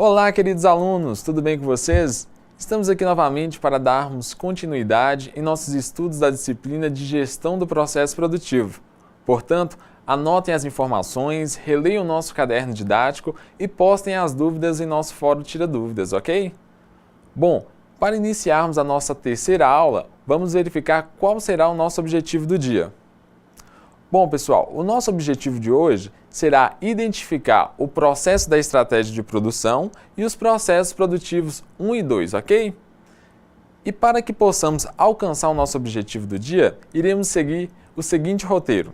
Olá, queridos alunos, tudo bem com vocês? Estamos aqui novamente para darmos continuidade em nossos estudos da disciplina de Gestão do Processo Produtivo. Portanto, anotem as informações, releiam o nosso caderno didático e postem as dúvidas em nosso fórum Tira Dúvidas, ok? Bom, para iniciarmos a nossa terceira aula, vamos verificar qual será o nosso objetivo do dia. Bom, pessoal, o nosso objetivo de hoje será identificar o processo da estratégia de produção e os processos produtivos 1 e 2, ok? E para que possamos alcançar o nosso objetivo do dia, iremos seguir o seguinte roteiro.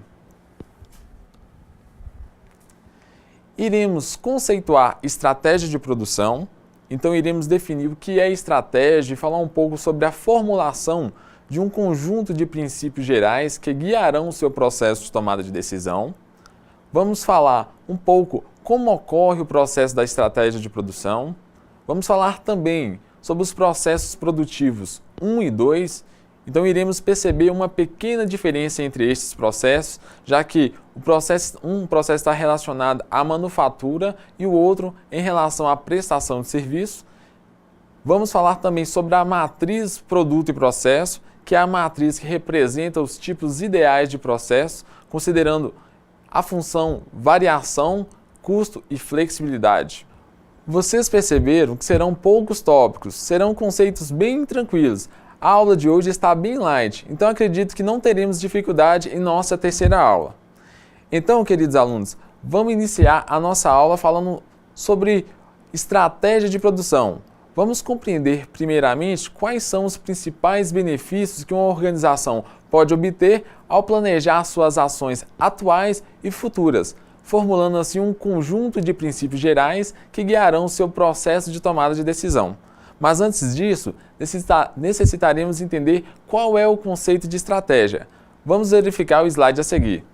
Iremos conceituar estratégia de produção, então iremos definir o que é estratégia e falar um pouco sobre a formulação de um conjunto de princípios gerais que guiarão o seu processo de tomada de decisão. Vamos falar um pouco como ocorre o processo da estratégia de produção. Vamos falar também sobre os processos produtivos 1 e 2. Então iremos perceber uma pequena diferença entre estes processos, já que um processo está relacionado à manufatura e o outro em relação à prestação de serviço. Vamos falar também sobre a matriz produto e processo, que é a matriz que representa os tipos ideais de processo, considerando a função variação, custo e flexibilidade. Vocês perceberam que serão poucos tópicos, serão conceitos bem tranquilos. A aula de hoje está bem light, então acredito que não teremos dificuldade em nossa terceira aula. Então, queridos alunos, vamos iniciar a nossa aula falando sobre estratégia de produção. Vamos compreender primeiramente quais são os principais benefícios que uma organização pode obter ao planejar suas ações atuais e futuras, formulando assim um conjunto de princípios gerais que guiarão o seu processo de tomada de decisão. Mas antes disso, necessitaremos entender qual é o conceito de estratégia. Vamos verificar o slide a seguir.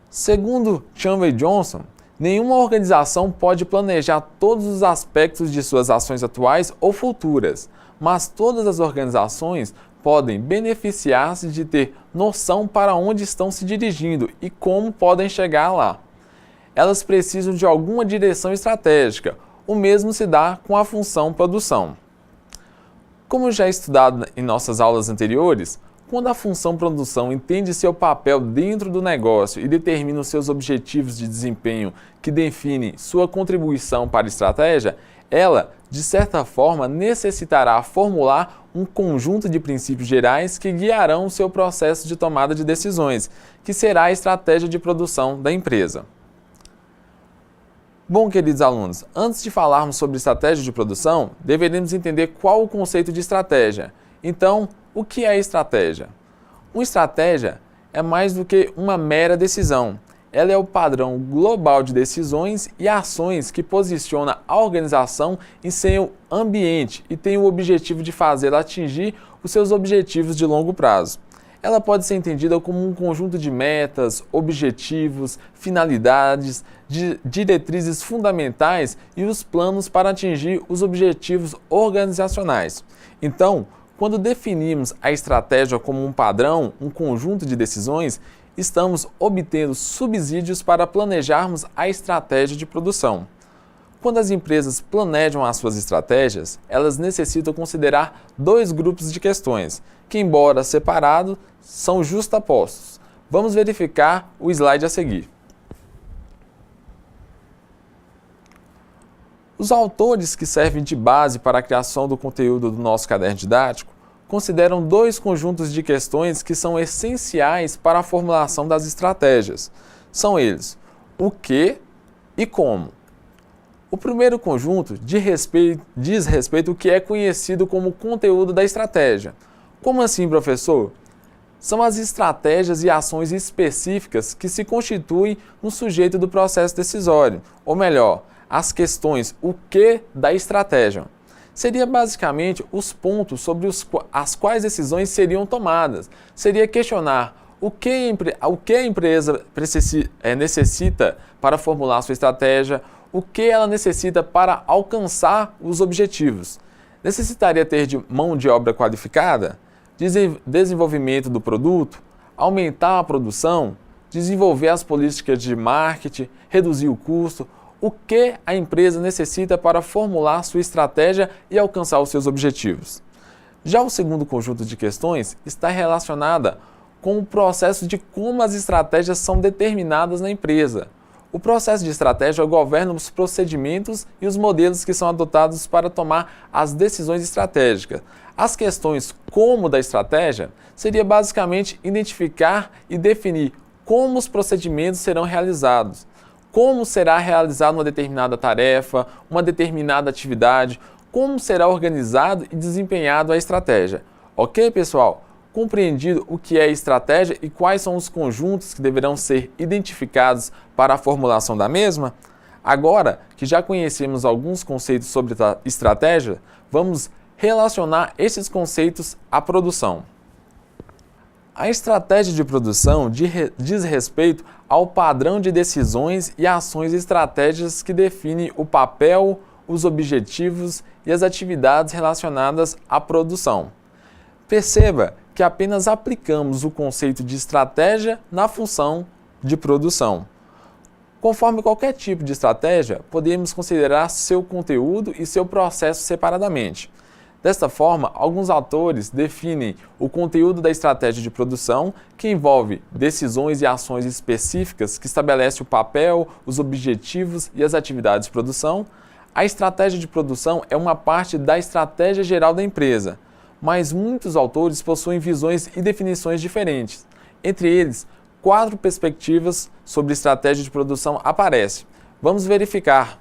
Segundo Chanwei Johnson, nenhuma organização pode planejar todos os aspectos de suas ações atuais ou futuras, mas todas as organizações podem beneficiar-se de ter noção para onde estão se dirigindo e como podem chegar lá. Elas precisam de alguma direção estratégica, o mesmo se dá com a função produção. Como já estudado em nossas aulas anteriores, quando a função produção entende seu papel dentro do negócio e determina os seus objetivos de desempenho que definem sua contribuição para a estratégia, ela, de certa forma, necessitará formular um conjunto de princípios gerais que guiarão o seu processo de tomada de decisões, que será a estratégia de produção da empresa. Bom, queridos alunos, antes de falarmos sobre estratégia de produção, deveremos entender qual o conceito de estratégia. Então, o que é estratégia? Uma estratégia é mais do que uma mera decisão. Ela é o padrão global de decisões e ações que posiciona a organização em seu ambiente e tem o objetivo de fazê-la atingir os seus objetivos de longo prazo. Ela pode ser entendida como um conjunto de metas, objetivos, finalidades, diretrizes fundamentais e os planos para atingir os objetivos organizacionais. Então, quando definimos a estratégia como um padrão, um conjunto de decisões, estamos obtendo subsídios para planejarmos a estratégia de produção. Quando as empresas planejam as suas estratégias, elas necessitam considerar dois grupos de questões, que, embora separados, são justapostos. Vamos verificar o slide a seguir. Os autores que servem de base para a criação do conteúdo do nosso caderno didático consideram dois conjuntos de questões que são essenciais para a formulação das estratégias. São eles: o que e como. O primeiro conjunto diz respeito ao que é conhecido como conteúdo da estratégia. Como assim, professor? São as estratégias e ações específicas que se constituem no sujeito do processo decisório, ou melhor, as questões o que da estratégia. Seria basicamente os pontos sobre as quais decisões seriam tomadas. Seria questionar o que a empresa necessita para formular sua estratégia, o que ela necessita para alcançar os objetivos. Necessitaria ter de mão de obra qualificada, desenvolvimento do produto, aumentar a produção, desenvolver as políticas de marketing, reduzir o custo, o que a empresa necessita para formular sua estratégia e alcançar os seus objetivos. Já o segundo conjunto de questões está relacionada com o processo de como as estratégias são determinadas na empresa. O processo de estratégia governa os procedimentos e os modelos que são adotados para tomar as decisões estratégicas. As questões como da estratégia seria basicamente identificar e definir como os procedimentos serão realizados, como será realizada uma determinada tarefa, uma determinada atividade, como será organizado e desempenhado a estratégia. Ok, pessoal? Compreendido o que é estratégia e quais são os conjuntos que deverão ser identificados para a formulação da mesma? Agora que já conhecemos alguns conceitos sobre estratégia, vamos relacionar esses conceitos à produção. A estratégia de produção diz respeito ao padrão de decisões e ações estratégicas que definem o papel, os objetivos e as atividades relacionadas à produção. Perceba que apenas aplicamos o conceito de estratégia na função de produção. Conforme qualquer tipo de estratégia, podemos considerar seu conteúdo e seu processo separadamente. Desta forma, alguns autores definem o conteúdo da estratégia de produção, que envolve decisões e ações específicas que estabelecem o papel, os objetivos e as atividades de produção. A estratégia de produção é uma parte da estratégia geral da empresa, mas muitos autores possuem visões e definições diferentes. Entre eles, 4 perspectivas sobre estratégia de produção aparecem. Vamos verificar.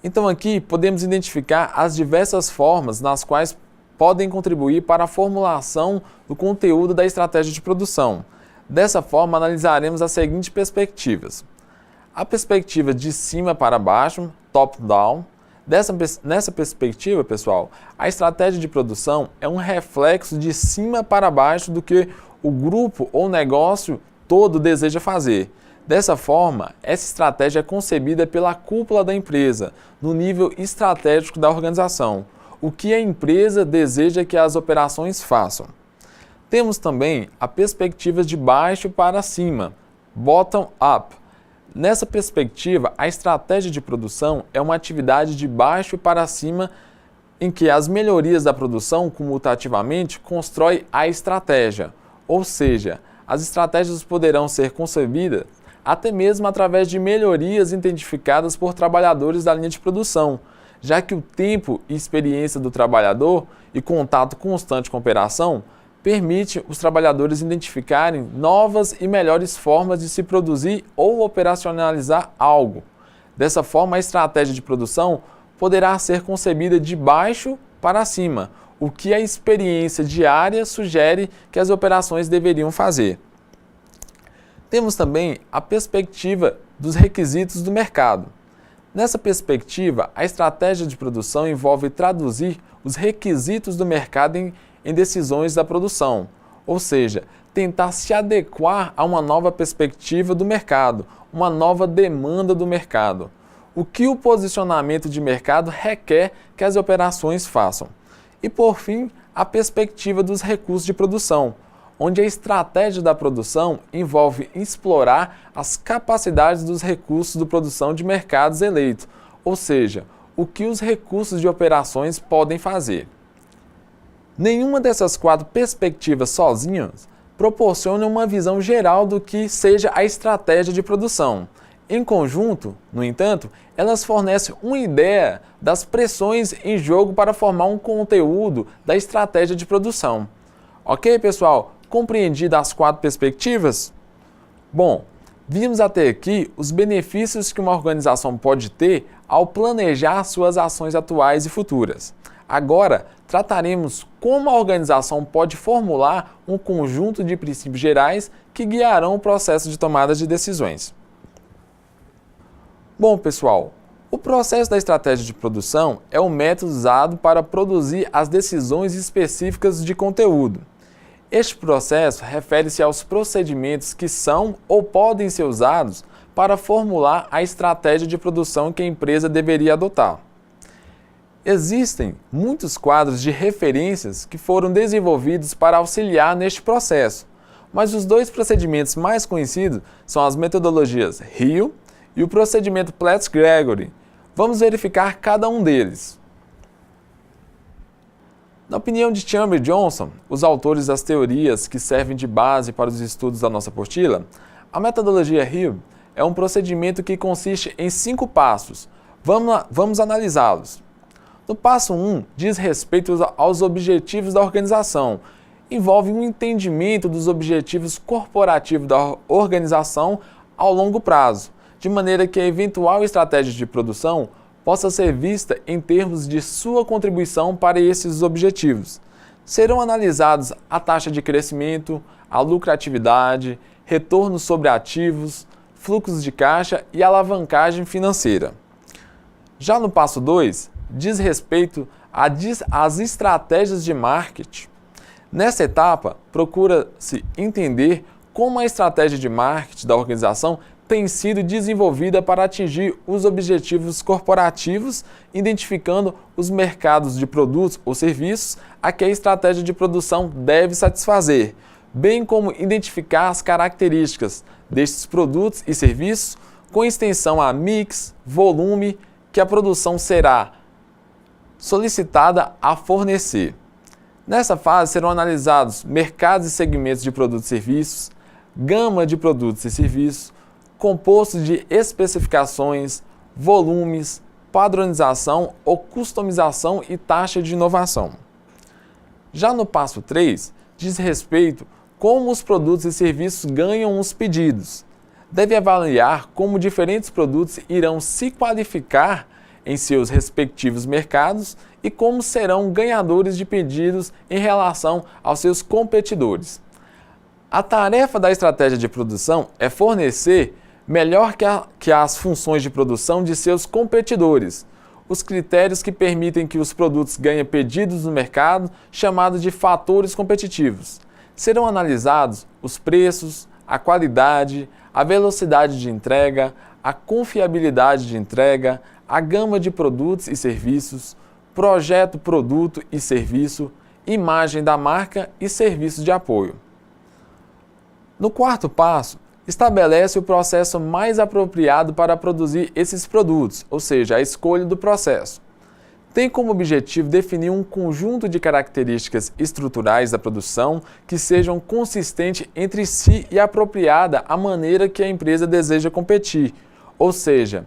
Então aqui podemos identificar as diversas formas nas quais podem contribuir para a formulação do conteúdo da estratégia de produção. Dessa forma, analisaremos as seguintes perspectivas. A perspectiva de cima para baixo, top-down. Nessa perspectiva, pessoal, a estratégia de produção é um reflexo de cima para baixo do que o grupo ou negócio todo deseja fazer. Dessa forma, essa estratégia é concebida pela cúpula da empresa, no nível estratégico da organização, o que a empresa deseja que as operações façam. Temos também a perspectiva de baixo para cima, bottom-up. Nessa perspectiva, a estratégia de produção é uma atividade de baixo para cima em que as melhorias da produção, comutativamente, constrói a estratégia. Ou seja, as estratégias poderão ser concebidas até mesmo através de melhorias identificadas por trabalhadores da linha de produção, já que o tempo e experiência do trabalhador e contato constante com a operação permite os trabalhadores identificarem novas e melhores formas de se produzir ou operacionalizar algo. Dessa forma, a estratégia de produção poderá ser concebida de baixo para cima, o que a experiência diária sugere que as operações deveriam fazer. Temos também a perspectiva dos requisitos do mercado. Nessa perspectiva, a estratégia de produção envolve traduzir os requisitos do mercado em decisões da produção, ou seja, tentar se adequar a uma nova perspectiva do mercado, uma nova demanda do mercado. O que o posicionamento de mercado requer que as operações façam. E, por fim, a perspectiva dos recursos de produção, onde a estratégia da produção envolve explorar as capacidades dos recursos de produção de mercados eleitos, ou seja, o que os recursos de operações podem fazer. Nenhuma dessas 4 perspectivas sozinhas proporciona uma visão geral do que seja a estratégia de produção. Em conjunto, no entanto, elas fornecem uma ideia das pressões em jogo para formar um conteúdo da estratégia de produção. Ok, pessoal? Compreendidas as 4 perspectivas? Bom, vimos até aqui os benefícios que uma organização pode ter ao planejar suas ações atuais e futuras. Agora, trataremos como a organização pode formular um conjunto de princípios gerais que guiarão o processo de tomada de decisões. Bom, pessoal, o processo da estratégia de produção é o método usado para produzir as decisões específicas de conteúdo. Este processo refere-se aos procedimentos que são ou podem ser usados para formular a estratégia de produção que a empresa deveria adotar. Existem muitos quadros de referências que foram desenvolvidos para auxiliar neste processo, mas os dois procedimentos mais conhecidos são as metodologias Rio e o procedimento Platts-Gregory. Vamos verificar cada um deles. Na opinião de Chambers e Johnson, os autores das teorias que servem de base para os estudos da nossa apostila, a metodologia Rio é um procedimento que consiste em 5 passos. Vamos analisá-los. No passo 1, diz respeito aos objetivos da organização. Envolve um entendimento dos objetivos corporativos da organização ao longo prazo, de maneira que a eventual estratégia de produção possa ser vista em termos de sua contribuição para esses objetivos. Serão analisados a taxa de crescimento, a lucratividade, retorno sobre ativos, fluxos de caixa e alavancagem financeira. Já no passo 2, diz respeito às estratégias de marketing. Nessa etapa, procura-se entender como a estratégia de marketing da organização tem sido desenvolvida para atingir os objetivos corporativos, identificando os mercados de produtos ou serviços a que a estratégia de produção deve satisfazer, bem como identificar as características destes produtos e serviços com extensão a mix, volume, que a produção será solicitada a fornecer. Nessa fase serão analisados mercados e segmentos de produtos e serviços, gama de produtos e serviços, composto de especificações, volumes, padronização ou customização e taxa de inovação. Já no passo 3, diz respeito como os produtos e serviços ganham os pedidos. Deve avaliar como diferentes produtos irão se qualificar em seus respectivos mercados e como serão ganhadores de pedidos em relação aos seus competidores. A tarefa da estratégia de produção é fornecer melhor que as funções de produção de seus competidores, os critérios que permitem que os produtos ganhem pedidos no mercado, chamados de fatores competitivos. Serão analisados os preços, a qualidade, a velocidade de entrega, a confiabilidade de entrega, a gama de produtos e serviços, projeto, produto e serviço, imagem da marca e serviços de apoio. No quarto passo, estabelece o processo mais apropriado para produzir esses produtos, ou seja, a escolha do processo. Tem como objetivo definir um conjunto de características estruturais da produção que sejam consistentes entre si e apropriada à maneira que a empresa deseja competir, ou seja,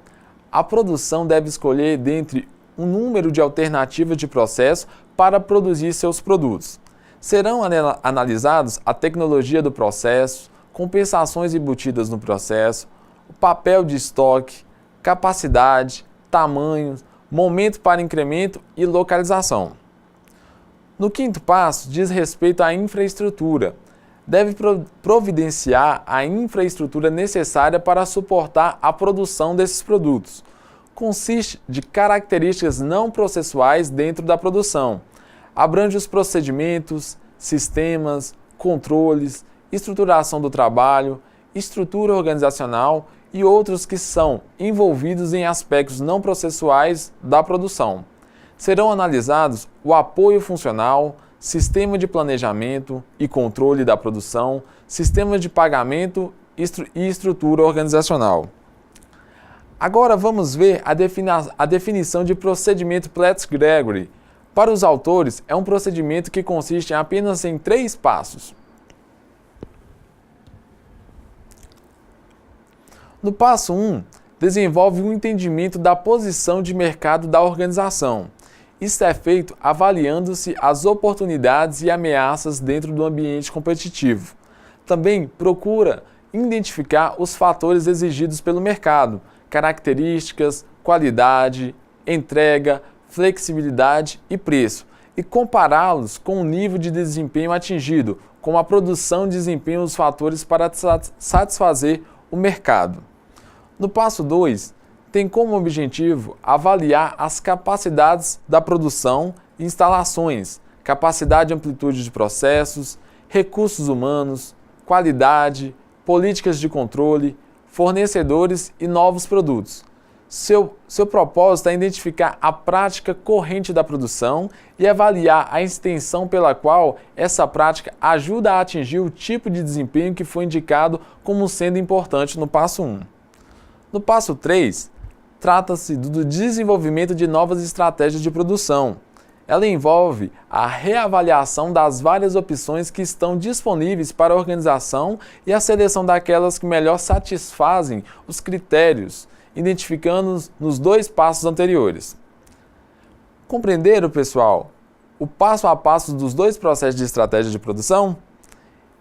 a produção deve escolher dentre um número de alternativas de processo para produzir seus produtos. Serão analisados a tecnologia do processo, compensações embutidas no processo, o papel de estoque, capacidade, tamanho, momento para incremento e localização. No quinto passo, diz respeito à infraestrutura. Deve providenciar a infraestrutura necessária para suportar a produção desses produtos. Consiste de características não processuais dentro da produção. Abrange os procedimentos, sistemas, controles, estruturação do trabalho, estrutura organizacional e outros que são envolvidos em aspectos não processuais da produção. Serão analisados o apoio funcional, sistema de planejamento e controle da produção, sistema de pagamento e estrutura organizacional. Agora vamos ver a definição de procedimento Platts-Gregory. Para os autores, é um procedimento que consiste apenas em 3 passos. No passo 1, desenvolve um entendimento da posição de mercado da organização. Isso é feito avaliando-se as oportunidades e ameaças dentro do ambiente competitivo. Também procura identificar os fatores exigidos pelo mercado, características, qualidade, entrega, flexibilidade e preço, e compará-los com o nível de desempenho atingido, como a produção e desempenho dos fatores para satisfazer o mercado. No passo 2, tem como objetivo avaliar as capacidades da produção e instalações, capacidade e amplitude de processos, recursos humanos, qualidade, políticas de controle, fornecedores e novos produtos. Seu propósito é identificar a prática corrente da produção e avaliar a extensão pela qual essa prática ajuda a atingir o tipo de desempenho que foi indicado como sendo importante no passo 1. No passo 3, trata-se do desenvolvimento de novas estratégias de produção. Ela envolve a reavaliação das várias opções que estão disponíveis para a organização e a seleção daquelas que melhor satisfazem os critérios identificando nos 2 passos anteriores. Compreenderam, pessoal, o passo a passo dos 2 processos de estratégia de produção?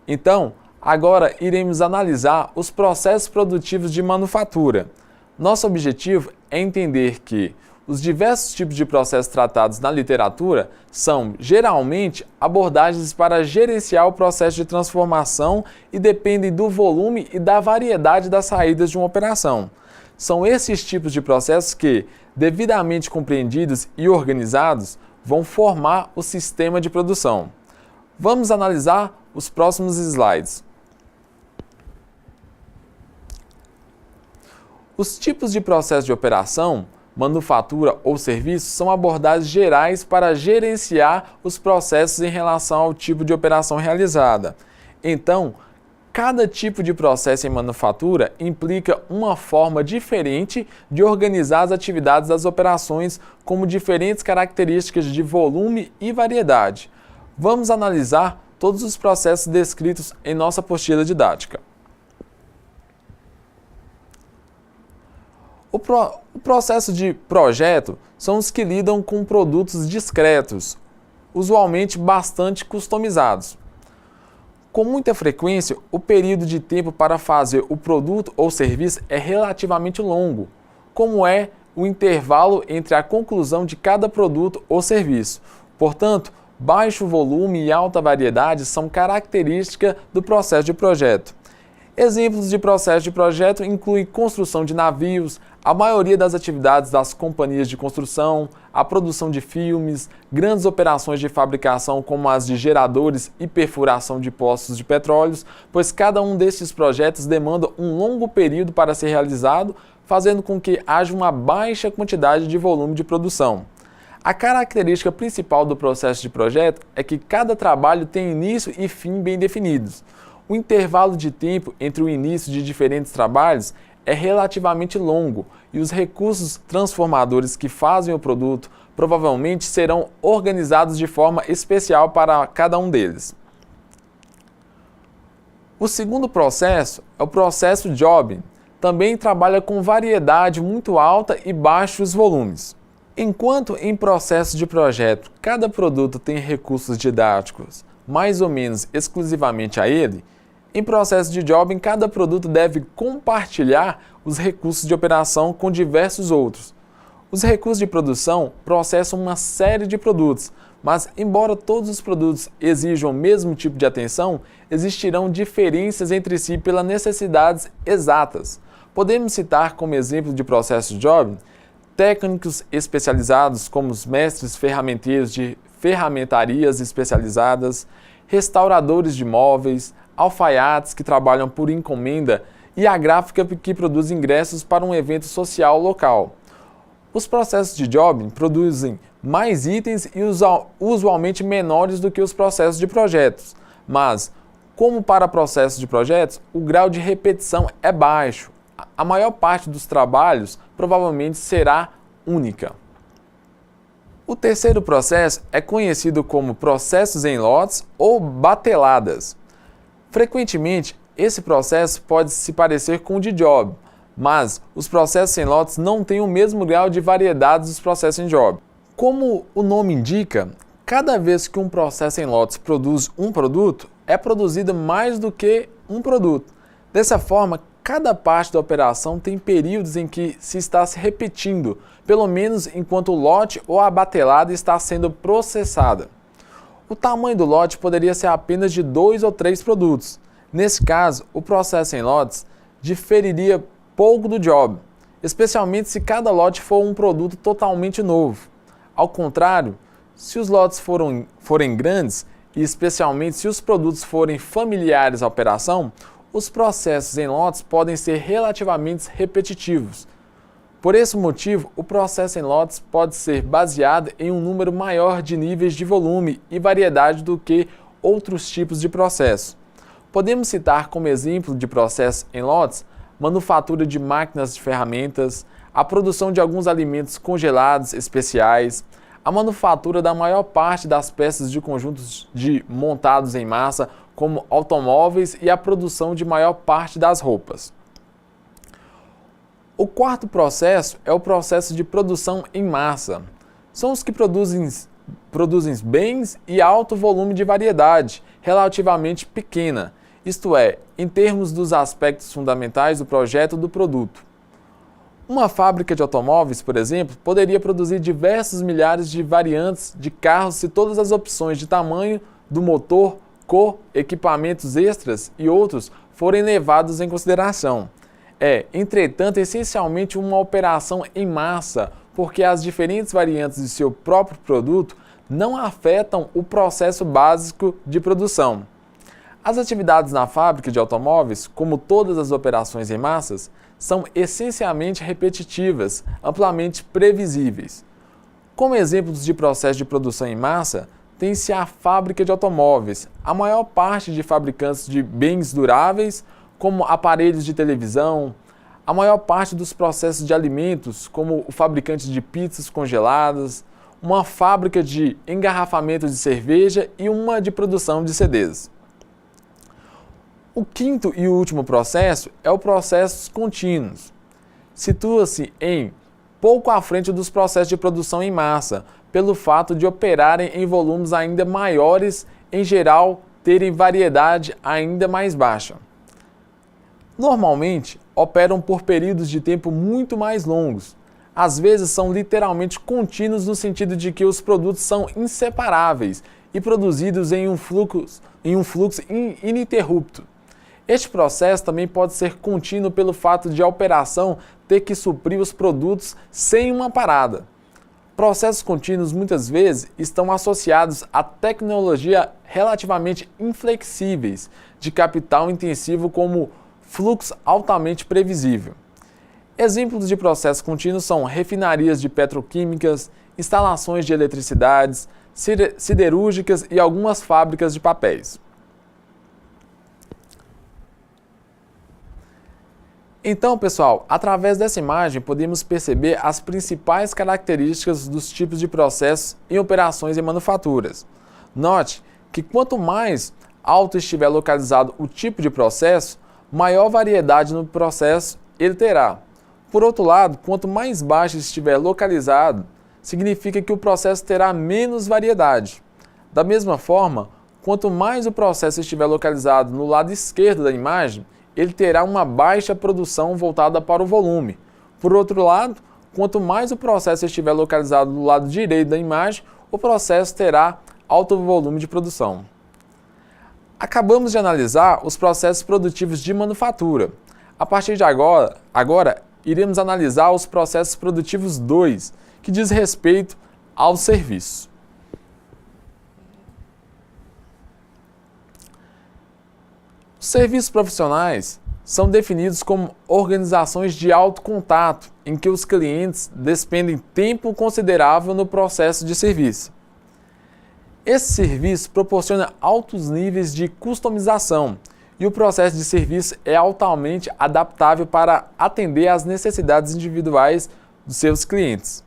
Então, agora iremos analisar os processos produtivos de manufatura. Nosso objetivo é entender que os diversos tipos de processos tratados na literatura são, geralmente, abordagens para gerenciar o processo de transformação e dependem do volume e da variedade das saídas de uma operação. São esses tipos de processos que, devidamente compreendidos e organizados, vão formar o sistema de produção. Vamos analisar os próximos slides. Os tipos de processo de operação, manufatura ou serviço são abordagens gerais para gerenciar os processos em relação ao tipo de operação realizada. Então, cada tipo de processo em manufatura implica uma forma diferente de organizar as atividades das operações, como diferentes características de volume e variedade. Vamos analisar todos os processos descritos em nossa apostila didática. O processo de projeto são os que lidam com produtos discretos, usualmente bastante customizados. Com muita frequência, o período de tempo para fazer o produto ou serviço é relativamente longo, como é o intervalo entre a conclusão de cada produto ou serviço. Portanto, baixo volume e alta variedade são características do processo de projeto. Exemplos de processo de projeto incluem construção de navios, a maioria das atividades das companhias de construção, a produção de filmes, grandes operações de fabricação como as de geradores e perfuração de poços de petróleo, pois cada um destes projetos demanda um longo período para ser realizado, fazendo com que haja uma baixa quantidade de volume de produção. A característica principal do processo de projeto é que cada trabalho tem início e fim bem definidos. O intervalo de tempo entre o início de diferentes trabalhos é relativamente longo e os recursos transformadores que fazem o produto provavelmente serão organizados de forma especial para cada um deles. O segundo processo é o processo Jobim. Também trabalha com variedade muito alta e baixos volumes. Enquanto em processo de projeto cada produto tem recursos didáticos mais ou menos exclusivamente a ele, em processo de Jobim, cada produto deve compartilhar os recursos de operação com diversos outros. Os recursos de produção processam uma série de produtos, mas embora todos os produtos exijam o mesmo tipo de atenção, existirão diferenças entre si pelas necessidades exatas. Podemos citar como exemplo de processo de Jobim técnicos especializados como os mestres ferramenteiros de ferramentarias especializadas, restauradores de móveis, alfaiates que trabalham por encomenda e a gráfica que produz ingressos para um evento social local. Os processos de Jobim produzem mais itens e usualmente menores do que os processos de projetos, mas, como para processos de projetos, o grau de repetição é baixo. A maior parte dos trabalhos provavelmente será única. O terceiro processo é conhecido como processos em lotes ou bateladas. Frequentemente, esse processo pode se parecer com o de Jobim, mas os processos em lotes não têm o mesmo grau de variedade dos processos em Jobim. Como o nome indica, cada vez que um processo em lotes produz um produto, é produzido mais do que um produto. Dessa forma, cada parte da operação tem períodos em que se está se repetindo, pelo menos enquanto o lote ou a batelada está sendo processada. O tamanho do lote poderia ser apenas de 2 ou 3 produtos. Nesse caso, o processo em lotes diferiria pouco do Jobim, especialmente se cada lote for um produto totalmente novo. Ao contrário, se os lotes forem grandes, e especialmente se os produtos forem familiares à operação, os processos em lotes podem ser relativamente repetitivos. Por esse motivo, o processo em lotes pode ser baseado em um número maior de níveis de volume e variedade do que outros tipos de processo. Podemos citar como exemplo de processo em lotes, manufatura de máquinas de ferramentas, a produção de alguns alimentos congelados especiais, a manufatura da maior parte das peças de conjuntos montados em massa, como automóveis, e a produção de maior parte das roupas. O quarto processo é o processo de produção em massa. São os que produzem bens e alto volume de variedade, relativamente pequena, isto é, em termos dos aspectos fundamentais do projeto do produto. Uma fábrica de automóveis, por exemplo, poderia produzir diversos milhares de variantes de carros se todas as opções de tamanho do motor, cor, equipamentos extras e outros forem levados em consideração. É, entretanto, essencialmente uma operação em massa, porque as diferentes variantes de seu próprio produto não afetam o processo básico de produção. As atividades na fábrica de automóveis, como todas as operações em massas, são essencialmente repetitivas, amplamente previsíveis. Como exemplos de processo de produção em massa, tem-se a fábrica de automóveis, a maior parte de fabricantes de bens duráveis, como aparelhos de televisão, a maior parte dos processos de alimentos, como o fabricante de pizzas congeladas, uma fábrica de engarrafamento de cerveja e uma de produção de CDs. O quinto e último processo é o processo contínuos. Situa-se pouco à frente dos processos de produção em massa, pelo fato de operarem em volumes ainda maiores, em geral, terem variedade ainda mais baixa. Normalmente, operam por períodos de tempo muito mais longos. Às vezes são literalmente contínuos no sentido de que os produtos são inseparáveis e produzidos em um fluxo ininterrupto. Este processo também pode ser contínuo pelo fato de a operação ter que suprir os produtos sem uma parada. Processos contínuos muitas vezes estão associados a tecnologia relativamente inflexíveis, de capital intensivo como fluxo altamente previsível. Exemplos de processos contínuos são refinarias de petroquímicas, instalações de eletricidades, siderúrgicas e algumas fábricas de papéis. Então, pessoal, através dessa imagem podemos perceber as principais características dos tipos de processos em operações e manufaturas. Note que quanto mais alto estiver localizado o tipo de processo, maior variedade no processo ele terá. Por outro lado, quanto mais baixo estiver localizado, significa que o processo terá menos variedade. Da mesma forma, quanto mais o processo estiver localizado no lado esquerdo da imagem, ele terá uma baixa produção voltada para o volume. Por outro lado, quanto mais o processo estiver localizado do lado direito da imagem, o processo terá alto volume de produção. Acabamos de analisar os processos produtivos de manufatura. A partir de agora iremos analisar os processos produtivos 2, que diz respeito ao serviço. Os serviços profissionais são definidos como organizações de alto contato, em que os clientes despendem tempo considerável no processo de serviço. Esse serviço proporciona altos níveis de customização e o processo de serviço é altamente adaptável para atender às necessidades individuais dos seus clientes.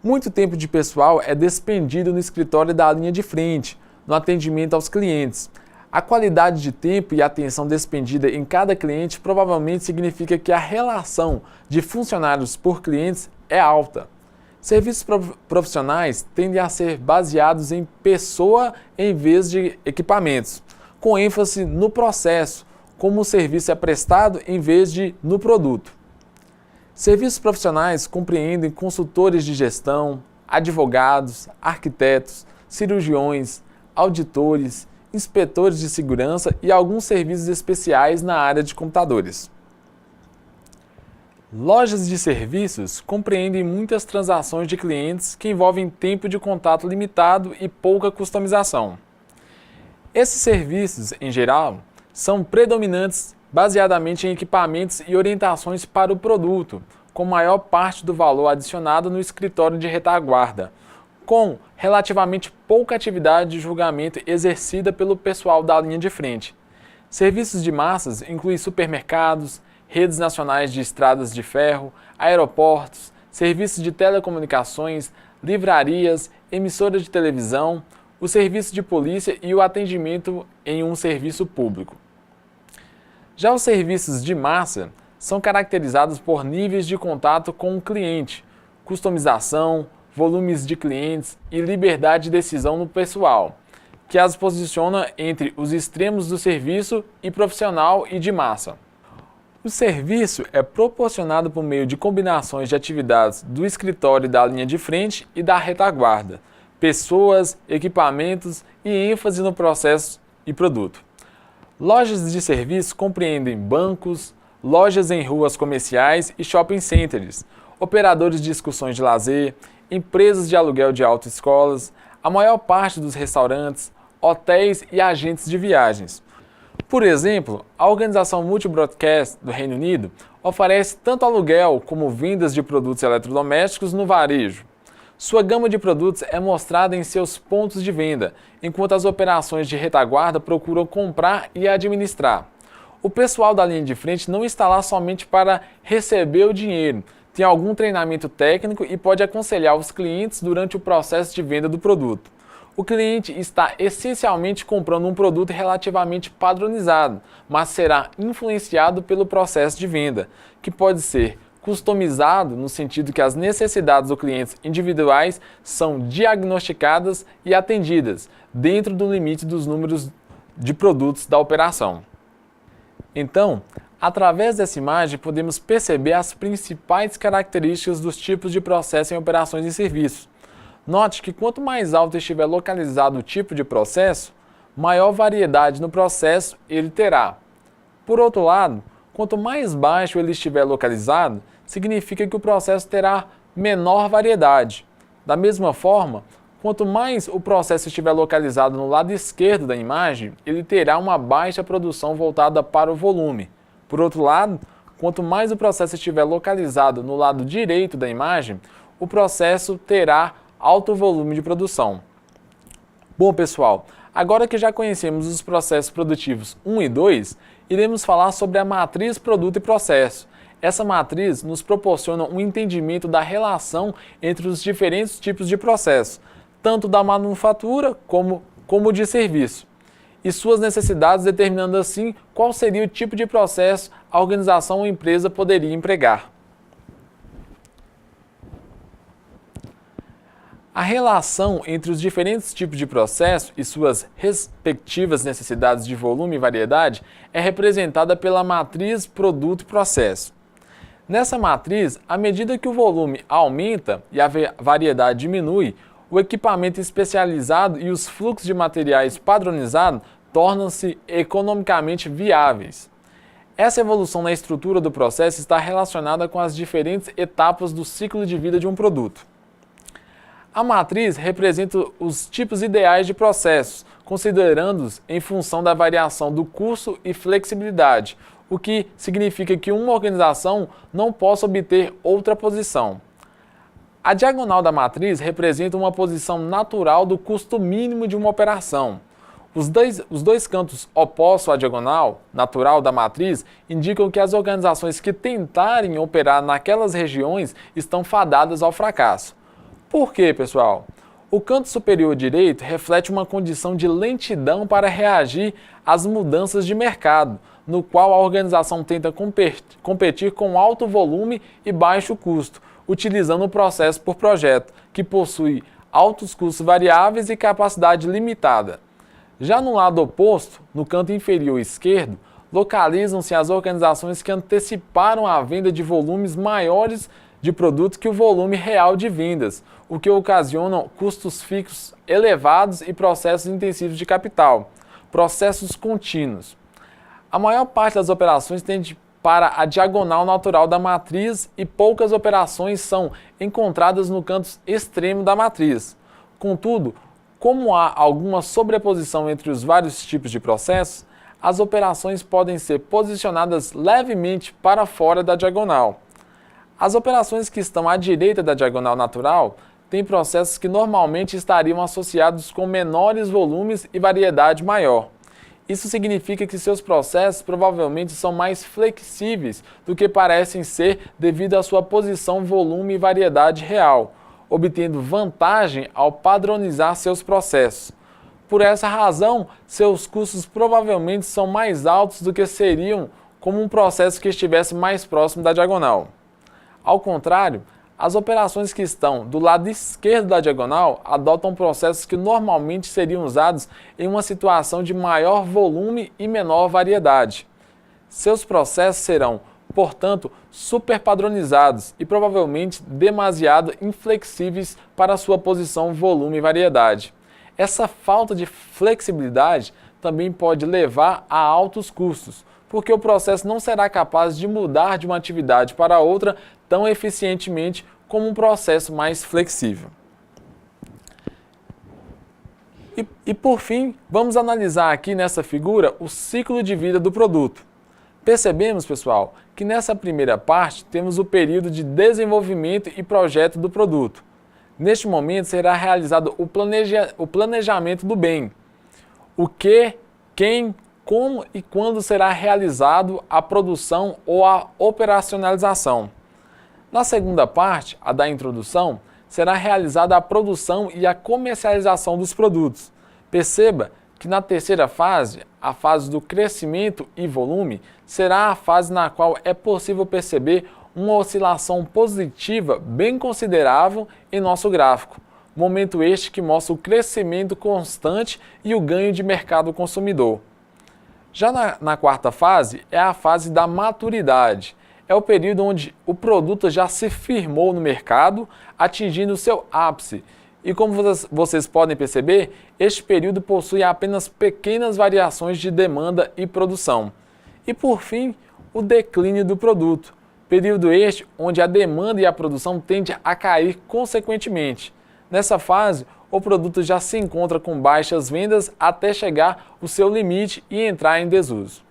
Muito tempo de pessoal é despendido no escritório da linha de frente, no atendimento aos clientes. A qualidade de tempo e atenção despendida em cada cliente provavelmente significa que a relação de funcionários por clientes é alta. Serviços profissionais tendem a ser baseados em pessoa em vez de equipamentos, com ênfase no processo, como o serviço é prestado em vez de no produto. Serviços profissionais compreendem consultores de gestão, advogados, arquitetos, cirurgiões, auditores, inspetores de segurança e alguns serviços especiais na área de computadores. Lojas de serviços compreendem muitas transações de clientes que envolvem tempo de contato limitado e pouca customização. Esses serviços, em geral, são predominantes baseadamente em equipamentos e orientações para o produto, com maior parte do valor adicionado no escritório de retaguarda, com relativamente pouca atividade de julgamento exercida pelo pessoal da linha de frente. Serviços de massas incluem supermercados, redes nacionais de estradas de ferro, aeroportos, serviços de telecomunicações, livrarias, emissoras de televisão, o serviço de polícia e o atendimento em um serviço público. Já os serviços de massa são caracterizados por níveis de contato com o cliente, customização, volumes de clientes e liberdade de decisão no pessoal, que as posiciona entre os extremos do serviço e profissional e de massa. O serviço é proporcionado por meio de combinações de atividades do escritório da linha de frente e da retaguarda, pessoas, equipamentos e ênfase no processo e produto. Lojas de serviço compreendem bancos, lojas em ruas comerciais e shopping centers, operadores de excursões de lazer, empresas de aluguel de autoescolas, a maior parte dos restaurantes, hotéis e agentes de viagens. Por exemplo, a organização Multibroadcast do Reino Unido oferece tanto aluguel como vendas de produtos eletrodomésticos no varejo. Sua gama de produtos é mostrada em seus pontos de venda, enquanto as operações de retaguarda procuram comprar e administrar. O pessoal da linha de frente não está lá somente para receber o dinheiro, tem algum treinamento técnico e pode aconselhar os clientes durante o processo de venda do produto. O cliente está essencialmente comprando um produto relativamente padronizado, mas será influenciado pelo processo de venda, que pode ser customizado no sentido que as necessidades dos clientes individuais são diagnosticadas e atendidas dentro do limite dos números de produtos da operação. Então, através dessa imagem podemos perceber as principais características dos tipos de processo em operações e serviços. Note que quanto mais alto estiver localizado o tipo de processo, maior variedade no processo ele terá. Por outro lado, quanto mais baixo ele estiver localizado, significa que o processo terá menor variedade. Da mesma forma, quanto mais o processo estiver localizado no lado esquerdo da imagem, ele terá uma baixa produção voltada para o volume. Por outro lado, quanto mais o processo estiver localizado no lado direito da imagem, o processo terá alto volume de produção. Bom, pessoal, agora que já conhecemos os processos produtivos 1 e 2, iremos falar sobre a matriz produto e processo. Essa matriz nos proporciona um entendimento da relação entre os diferentes tipos de processo, tanto da manufatura como de serviço, e suas necessidades, determinando assim qual seria o tipo de processo a organização ou empresa poderia empregar. A relação entre os diferentes tipos de processo e suas respectivas necessidades de volume e variedade é representada pela matriz produto e processo. Nessa matriz, à medida que o volume aumenta e a variedade diminui, o equipamento especializado e os fluxos de materiais padronizados tornam-se economicamente viáveis. Essa evolução na estrutura do processo está relacionada com as diferentes etapas do ciclo de vida de um produto. A matriz representa os tipos ideais de processos, considerando-os em função da variação do custo e flexibilidade, o que significa que uma organização não possa obter outra posição. A diagonal da matriz representa uma posição natural do custo mínimo de uma operação. Os dois cantos opostos à diagonal natural da matriz indicam que as organizações que tentarem operar naquelas regiões estão fadadas ao fracasso. Por quê, pessoal? O canto superior direito reflete uma condição de lentidão para reagir às mudanças de mercado, no qual a organização tenta competir com alto volume e baixo custo, utilizando o processo por projeto, que possui altos custos variáveis e capacidade limitada. Já no lado oposto, no canto inferior esquerdo, localizam-se as organizações que anteciparam a venda de volumes maiores de produtos que o volume real de vendas, o que ocasiona custos fixos elevados e processos intensivos de capital, processos contínuos. A maior parte das operações tende para a diagonal natural da matriz e poucas operações são encontradas no canto extremo da matriz. Contudo, como há alguma sobreposição entre os vários tipos de processos, as operações podem ser posicionadas levemente para fora da diagonal. As operações que estão à direita da diagonal natural têm processos que normalmente estariam associados com menores volumes e variedade maior. Isso significa que seus processos provavelmente são mais flexíveis do que parecem ser devido à sua posição, volume e variedade real, obtendo vantagem ao padronizar seus processos. Por essa razão, seus custos provavelmente são mais altos do que seriam como um processo que estivesse mais próximo da diagonal. Ao contrário, as operações que estão do lado esquerdo da diagonal adotam processos que normalmente seriam usados em uma situação de maior volume e menor variedade. Seus processos serão, portanto, superpadronizados e provavelmente demasiado inflexíveis para sua posição, volume e variedade. Essa falta de flexibilidade também pode levar a altos custos, porque o processo não será capaz de mudar de uma atividade para outra tão eficientemente como um processo mais flexível. E por fim, vamos analisar aqui nessa figura o ciclo de vida do produto. Percebemos, pessoal, que nessa primeira parte temos o período de desenvolvimento e projeto do produto. Neste momento será realizado o planejamento do bem. O que, quem, como e quando será realizado a produção ou a operacionalização. Na segunda parte, a da introdução, será realizada a produção e a comercialização dos produtos. Perceba que na terceira fase, a fase do crescimento e volume, será a fase na qual é possível perceber uma oscilação positiva bem considerável em nosso gráfico. Momento este que mostra o crescimento constante e o ganho de mercado consumidor. Já na quarta fase, é a fase da maturidade. É o período onde o produto já se firmou no mercado, atingindo seu ápice. E como vocês podem perceber, este período possui apenas pequenas variações de demanda e produção. E por fim, o declínio do produto. Período este onde a demanda e a produção tendem a cair consequentemente. Nessa fase, o produto já se encontra com baixas vendas até chegar ao seu limite e entrar em desuso.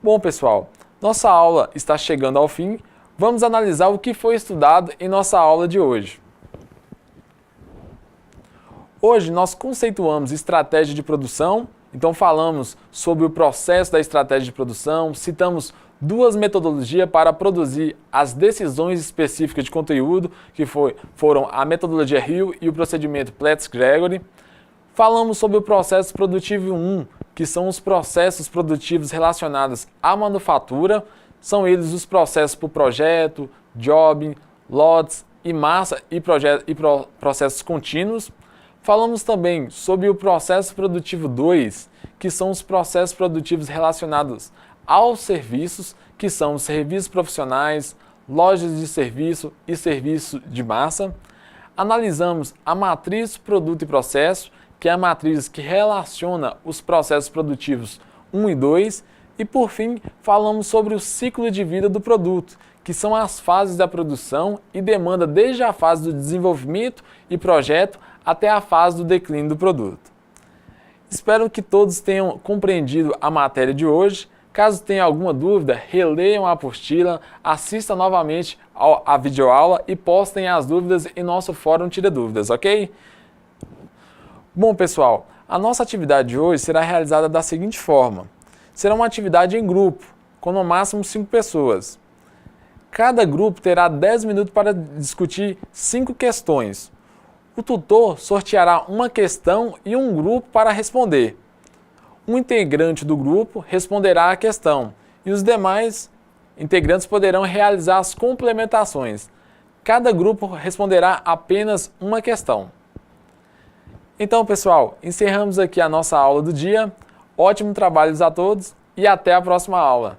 Bom, pessoal, nossa aula está chegando ao fim. Vamos analisar o que foi estudado em nossa aula de hoje. Hoje nós conceituamos estratégia de produção, então falamos sobre o processo da estratégia de produção, citamos duas metodologias para produzir as decisões específicas de conteúdo, que foram a metodologia Hill e o procedimento Platts-Gregory. Falamos sobre o processo produtivo 1, que são os processos produtivos relacionados à manufatura, são eles os processos por projeto, job, lotes e massa e processos contínuos. Falamos também sobre o processo produtivo 2, que são os processos produtivos relacionados aos serviços, que são os serviços profissionais, lojas de serviço e serviço de massa. Analisamos a matriz produto e processo, que é a matriz que relaciona os processos produtivos 1 e 2. E por fim, falamos sobre o ciclo de vida do produto, que são as fases da produção e demanda desde a fase do desenvolvimento e projeto até a fase do declínio do produto. Espero que todos tenham compreendido a matéria de hoje. Caso tenha alguma dúvida, releiam a apostila, assistam novamente a videoaula e postem as dúvidas em nosso fórum Tira Dúvidas, ok? Bom, pessoal, a nossa atividade de hoje será realizada da seguinte forma. Será uma atividade em grupo, com no máximo 5 pessoas. Cada grupo terá 10 minutos para discutir 5 questões. O tutor sorteará uma questão e um grupo para responder. Um integrante do grupo responderá a questão e os demais integrantes poderão realizar as complementações. Cada grupo responderá apenas uma questão. Então, pessoal, encerramos aqui a nossa aula do dia. Ótimo trabalho a todos e até a próxima aula.